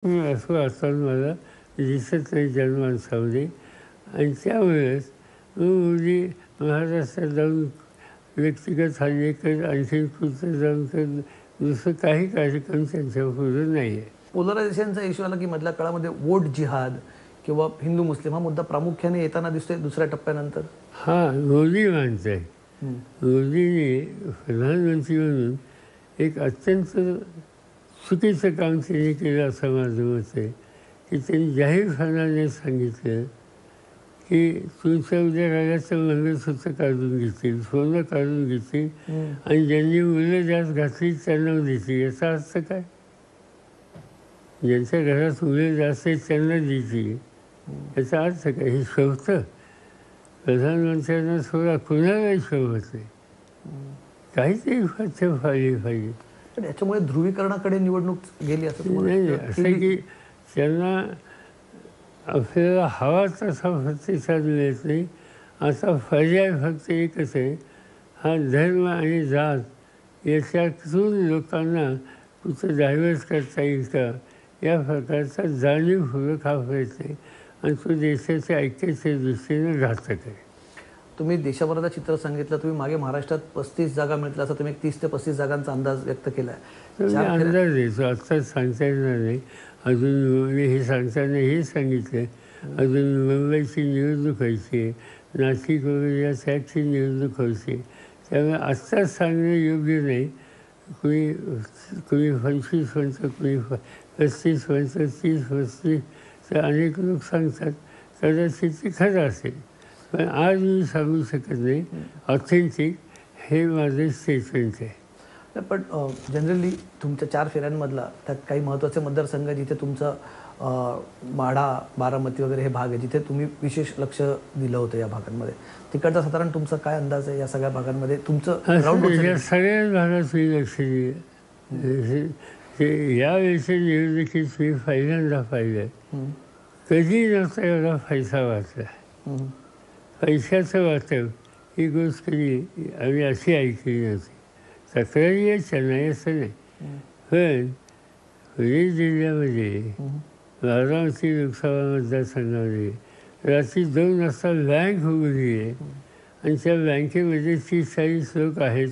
असं वाचताना मला दिसत नाही जनमानसामध्ये. आणि त्यावेळेस मोदी महाराष्ट्रात जाऊन व्यक्तिगत हल्ले कर, आणखीन कुठं जाऊन कर, दुसरं काही कार्यक्रम त्यांच्यापुढे नाही आहे. पोलरायझेशनचा इश्यू आला की मधल्या काळामध्ये वोट जिहाद किंवा हिंदू मुस्लिम हा मुद्दा प्रामुख्याने येताना दिसतोय दुसऱ्या टप्प्यानंतर. हा मोदी माणसं आहे. मोदीने प्रधानमंत्री म्हणून एक अत्यंत चुकीचं काम त्यांनी केलं असं माझं मत आहे की त्यांनी जाहीरपणाने सांगितलं की तुमच्या उद्या रागाचं मंगळसूत्र काढून घेतील, सोनं काढून घेतील आणि ज्यांनी मुलं जास्त घातली त्यांना देतील. याचा अर्थ काय? ज्यांच्या घरात मुलं जास्त आहेत त्यांना देतील याचा अर्थ काय? हे शोभतं? प्रधानमंत्र्यांना सोडा कुणालाही शोभत नाही. काहीतरी फक्त फाळली पाहिजे. पण याच्यामुळे ध्रुवीकरणाकडे निवडणूक गेली असं नाही, असं आहे की त्यांना आपल्याला हवा तसा प्रतिसाद मिळत नाही. असा पर्याय फक्त एकच आहे, हा धर्म आणि जात याच्यातून लोकांना कुठं डायव्हर्ट करता येईल का या प्रकारचा जाणीवपूर्वक हा प्रयत्न आहे आणि तो देशाच्या ऐक्याच्या दृष्टीने घातक आहे. तुम्ही देशभराचं चित्र सांगितलं. तुम्ही मागे महाराष्ट्रात 35 जागा मिळतील असं तुम्ही 30 ते 35 जागांचा अंदाज व्यक्त केला आहे. अंदाज देतो, आत्ताच सांगता येणार नाही. अजून मी हे सांगताना हे सांगितलं अजून मुंबईची निवडणूक व्हायची आहे, नाशिक वगैरे या साईडची निवडणूक व्हायची. त्यामुळे आत्ताच सांगणं योग्य नाही. कुणी कुणी 25 म्हणतं, कुणी 35 म्हणतं, 30-35 तर अनेक लोक सांगतात. कदाचित ते खरं असेल, पण आज मी सांगू शकत नाही. ऑथेंटिक हे माझं स्टेटमेंट आहे. पण जनरली तुमच्या 4 फेऱ्यांमधला त्यात काही महत्त्वाचे मतदारसंघ जिथे तुमचं माढा, बारामती वगैरे हे भाग आहे जिथे तुम्ही विशेष लक्ष दिलं होतं या भागांमध्ये. तिकडचा साधारण तुमचा काय अंदाज आहे या सगळ्या भागांमध्ये तुमचं? या सगळ्याच भागात मी लक्ष दिलं. यावेळेच्या निवडणुकीत मी पहिल्यांदा पाहिलं. कधी नव्हता एवढा पैसा वाचला. पैशाचं वाटप ही गोष्ट कधी आम्ही अशी ऐकली नव्हती. तक्रारी यायच्या नाही असं नाही, पण पुणे जिल्ह्यामध्ये बारामती लोकसभा मतदारसंघामध्ये रात्री 2 वाजता बँक उघडली आहे आणि त्या बँकेमध्ये 30-40 लोक आहेत.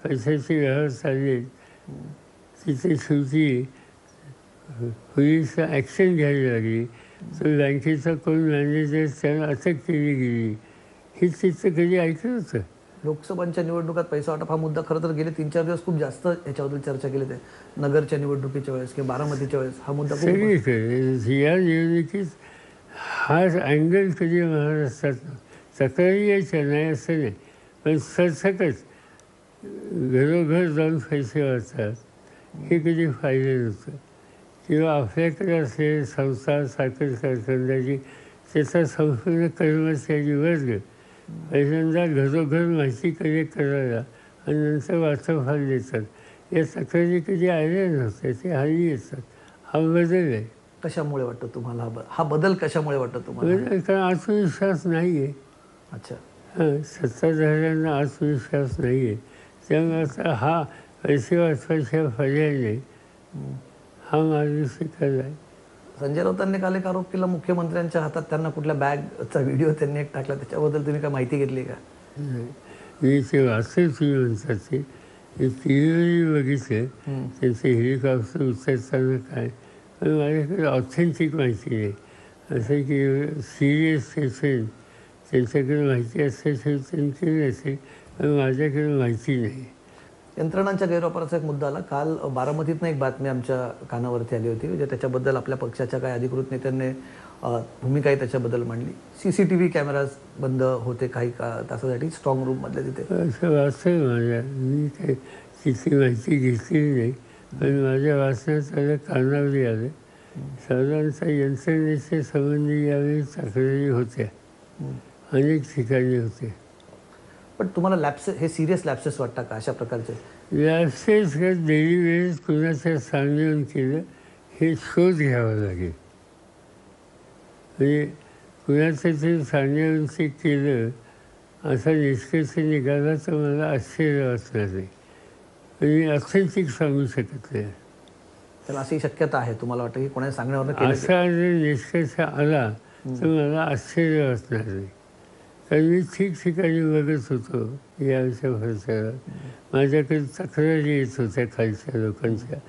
पैशाचे व्यवहार चालले आहेत. तिथे शेवटी पोलीस ॲक्शन घ्यायला लागली. तर बँकेचा कोण मॅनेजर त्यांना अटक केली गेली. हे तिथं कधी ऐकलं होतं? लोकसभांच्या निवडणुकात पैसा वाटप हा मुद्दा खरं तर गेले 3-4 दिवस खूप जास्त याच्याबद्दल चर्चा केली आहे. नगरच्या निवडणुकीच्या वेळेस किंवा बारामतीच्या वेळेस हा मुद्दा सगळीकडे या निवडणुकीत हा अँगल कधी महाराष्ट्रात तक्रारी यायच्या नाही असं नाही, पण सरसकट घरोघर जाऊन पैसे वाचतात हे कधी पाहिलं नव्हतं. किंवा आपल्याकडे असलेले संस्था, साखर कारखानदारी त्याचा संपूर्ण कर्मचारी वर्ग पहिल्यांदा घरोघर माहिती कलेक्ट करायला आणि नंतर वाटोफाल देतात. या तक्रारी कधी आल्या नव्हत्या, ते हल्ली येतात. हा बदल आहे. कशामुळे वाटतं तुम्हाला हा बदल कशामुळे वाटतं तुम्हाला? कारण आत्मविश्वास नाही आहे. अच्छा. हां, सत्ताधाऱ्यांना आत्मविश्वास नाही आहे. त्यामुळे आता हा पैसे वाचवायच्या पर्याय नाही, हा मार्ग स्वीकारला आहे. संजय राऊतांनी काल एक आरोप केला मुख्यमंत्र्यांच्या हातात त्यांना कुठल्या बॅगचा व्हिडिओ त्यांनी एक टाकला. त्याच्याबद्दल तुम्ही काय माहिती घेतली का? मी ते वाचलं तुम्ही म्हणतात ते टी व्हीवर बघितलं त्यांचं हेलिकॉप्टर उतरताना काय, पण माझ्याकडे ऑथेंटिक माहिती नाही. असं की सिरियस पेशंट त्यांच्याकडे माहिती असेल त्यांनी केलं असेल, पण माझ्याकडे माहिती नाही. यंत्रणांच्या गैरवापराचा एक मुद्दा आला. काल बारामतीतनं एक बातमी आमच्या कानावरती आली होती म्हणजे त्याच्याबद्दल आपल्या पक्षाच्या काही अधिकृत नेत्यांनी भूमिकाही त्याच्याबद्दल मांडली. CCTV कॅमेराज बंद होते काही तासासाठी स्ट्रॉंग रूममधले तिथे. असं वाचलं माझ्या, मी काही तिची माहिती घेतलेली नाही, पण माझ्या वाचण्यात आलं, कानावरी आलं. साधारणतः यंत्रणेच्या संबंधी यावेळी तक्रारी होत्या, अनेक ठिकाणी होते. पण तुम्हाला लॅप्सेस हे सिरियस लॅप्सेस वाटतात का अशा प्रकारचे? लॅप्सेस का डेली वेळेस कुणाच्या सांगण्यावर केलं हे शोध घ्यावा लागेल. म्हणजे कुणाचं ते सांगण्यावर केलं असा निष्कर्ष निघाला तर मला आश्चर्य वाटणार नाही. पण मी ऑथेंटिक सांगू शकत नाही. तर अशी शक्यता आहे तुम्हाला वाटतं की कोणाने सांगण्यावरनं केलं असा जर निष्कर्ष आला तर मला आश्चर्य वाटणार नाही. कारण मी ठिकठिकाणी बघत होतो या विषयात. माझ्याकडे तक्रारी येत होत्या खालच्या लोकांच्या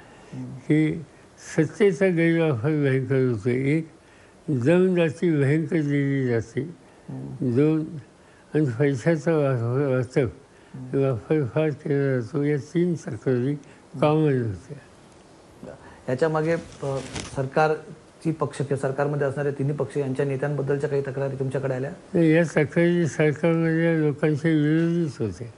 की सत्तेचा गैरवापर भयंकर होतो. एक दमदाटी भयंकर दिली जाते. दोन आणि पैशाचा वापर फार केला जातो. या 3 तक्रारी कॉमन होत्या. याच्या मागे सरकारची पक्ष किंवा सरकारमध्ये असणारे तिन्ही पक्ष यांच्या नेत्यांबद्दलच्या काही तक्रारी तुमच्याकडे आल्या? तर या तक्रारी सरकारमधल्या लोकांच्या विरोधीच होते.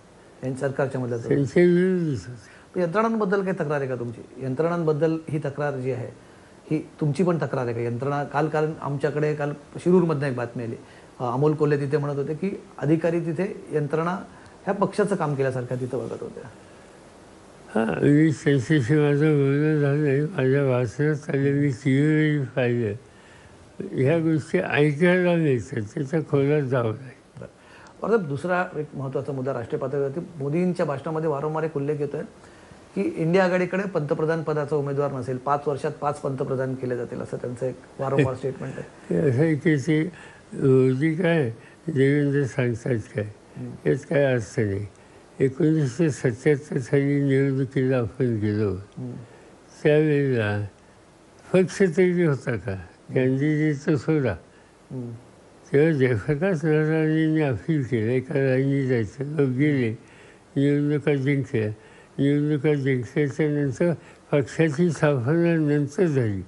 सरकारच्या मध्ये त्यांच्या विरोधीच होते. यंत्रणांबद्दल काही तक्रार आहे का तुमची? यंत्रणांबद्दल ही तक्रार जी आहे ही तुमची पण तक्रार आहे का? यंत्रणा काल आमच्याकडे शिरूरमधनं एक बातमी आली. अमोल कोल्हे तिथे म्हणत होते की अधिकारी तिथे यंत्रणा ह्या पक्षाचं काम केल्यासारख्या तिथं बघत होत्या. हां, मी त्यांच्याशी माझं बोलणं झालं नाही. माझ्या वाचनात आलं, मी टीव्हीवरही पाहिलं. ह्या गोष्टी ऐकायला मिळतात, त्याच्या खोलात जावं नाही. बरं, दुसरा एक महत्त्वाचा मुद्दा राष्ट्रीय पातळीवरती मोदींच्या भाषणामध्ये वारंवार एक उल्लेख येतोय की इंडिया आघाडीकडे पंतप्रधान पदाचा उमेदवार नसेल, 5 वर्षात 5 पंतप्रधान केले जातील, असं त्यांचं एक वारंवार स्टेटमेंट आहे. असं आहे की ते मोदी काय देवेंद्र सांगतात काय, यात काय अर्थ नाही. 1977 साली निवडणुकीला आपण गेलो त्यावेळेला पक्ष तरी होता का? कॅन्डिडेटचं सोडा. तेव्हा जयप्रकाश नारायणांनी अपील केलं एका लाईनी जायचं. लोक गेले, निवडणुका जिंकल्या. निवडणुका जिंकल्याच्या नंतर पक्षाची स्थापना नंतर झाली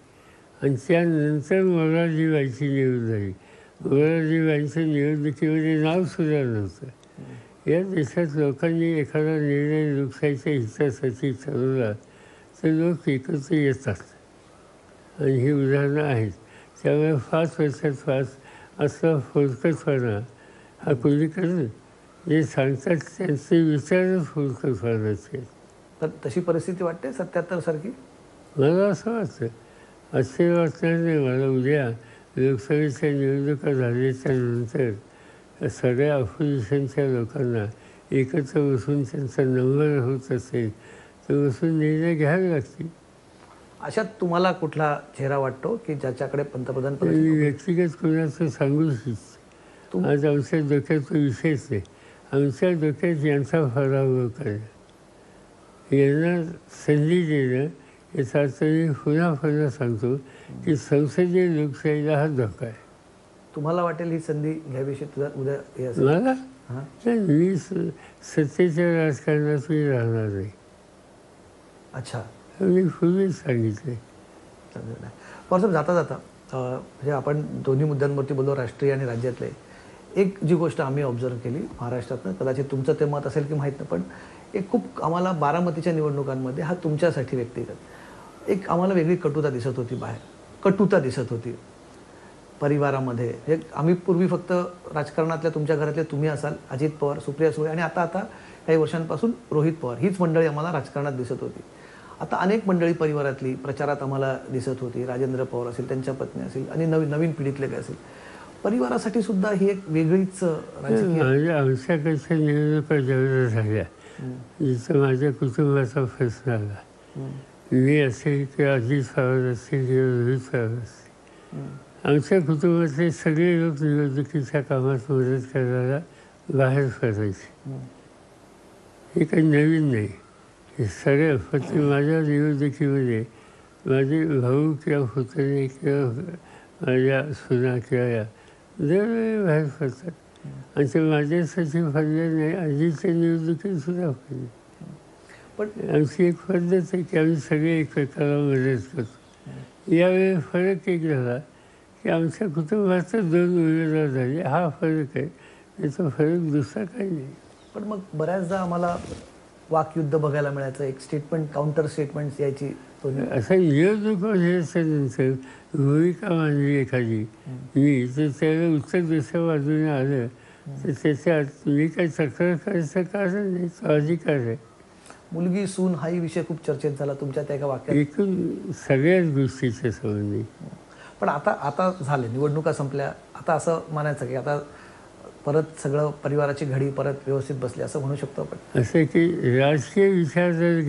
आणि त्यानंतर मोरारजीभाईची निवड झाली. मोरारजीभाईंचं निवडणुकीमध्ये नावसुद्धा नव्हतं. या देशात लोकांनी एखादा निर्णय लोकशाहीच्या हितासाठी ठरवला तर लोक एकत्र येतात आणि ही उदाहरणं आहेत. त्यामुळे 5 वर्षात 5 असा फोलकटपणा हा कोणी करेल? जे सांगतात त्यांचे विचारच फोलकटपणाचे. तर तशी परिस्थिती वाटते 77 सारखी? मला असं वाटतं. आश्चर्य वाटणार नाही मला. उद्या लोकसभेच्या निवडणुका झाल्याच्या नंतर सगळ्या अपोजिशनच्या लोकांना एकत्र बसून त्यांचा नंबर होत असेल तर बसून निर्णय घ्यावे लागतील. अशात तुम्हाला कुठला चेहरा वाटतो की ज्याच्याकडे पंतप्रधान पद? मी व्यक्तिगत कोणाचं सांगू शकतो. आज आमच्या डोक्यात तो विषयच नाही. आमच्या डोक्यात यांचा पराभव करणं, यांना संधी देणं, याचा अर्थ मी पुन्हा सांगतो की संसदीय लोकशाहीला हा धोका आहे. तुम्हाला वाटेल ही संधी घ्यावीशी उद्या हे असेल? मला मी सत्तेच्या राजकारणात मी राहणार नाही. अच्छा, मी पूर्वीच सांगितले. पवारसाहेब, जाता जाता म्हणजे आपण दोन्ही मुद्द्यांवरती बोललो, राष्ट्रीय आणि राज्यातले. एक जी गोष्ट आम्ही ऑब्झर्व केली महाराष्ट्रातनं, कदाचित तुमचं ते मत असेल की माहीत नाही, पण एक खूप आम्हाला बारामतीच्या निवडणुकांमध्ये हा तुमच्यासाठी व्यक्तिगत एक आम्हाला वेगळी कटुता दिसत होती. बाहेर कटुता दिसत होती परिवारामध्ये. हे आम्ही पूर्वी फक्त राजकारणातल्या तुमच्या घरातले तुम्ही असाल, अजित पवार, सुप्रिया सुळे आणि आता काही वर्षांपासून रोहित पवार, हीच मंडळी आम्हाला राजकारणात दिसत होती. आता अनेक मंडळी परिवारातली प्रचारात आम्हाला दिसत होती. राजेंद्र पवार असेल, त्यांच्या पत्नी असेल आणि नवीन पिढीतले काय असेल. परिवारासाठी सुद्धा ही एक वेगळीच राजकीय. आमच्याकडच्या निवडणुका जेवढ्या झाल्या जिथं माझ्या कुटुंबाचा प्रश्न आला, मी असेल किंवा अजित पवार असेल किंवा रोहित पवार असेल, आमच्या कुटुंबातले सगळे लोक निवडणुकीच्या कामात मदत करायला बाहेर पडायचे. हे काही नवीन नाही. हे सगळं फक्त माझ्या निवडणुकीमध्ये माझे भाऊ किंवा पुतणे किंवा माझ्या सुना किंवा या दरवेळी बाहेर पडतात. आणि ते माझ्यासाठी पडले नाही, अजितच्या निवडणुकीतसुद्धा पडले. पण आमची एक पद्धत आहे की आम्ही सगळे एकमेकाला मदत करतो. यावेळी फरक एक झाला की आमच्या कुटुंबाचं 2 उमेदवार झाले. हा फरक आहे, त्याचा फरक दुसरा काही नाही. पण मग बऱ्याचदा आम्हाला वाकयुद्ध बघायला मिळायचं, एक स्टेटमेंट काउंटर स्टेटमेंट्स यायची. असं निवडणूक झाल्याच्यानंतर भूमिका मांडली एखादी मी तर त्याला उत्तर दुसऱ्या बाजूने आलं तर त्याच्यात मी काही तक्रार करायचं कारण नाही, तो अधिकार आहे. मुलगी सून हाही विषय खूप चर्चेत झाला तुमच्या त्या एका वाक्यात. एकूण सगळ्याच गोष्टीच्या संबंधी. पण आता झाले, निवडणुका संपल्या, आता असं म्हणायचं की आता परत सगळं परिवाराची घडी परत व्यवस्थित बसली असं म्हणू शकतो आपण. असं की राजकीय विचार जर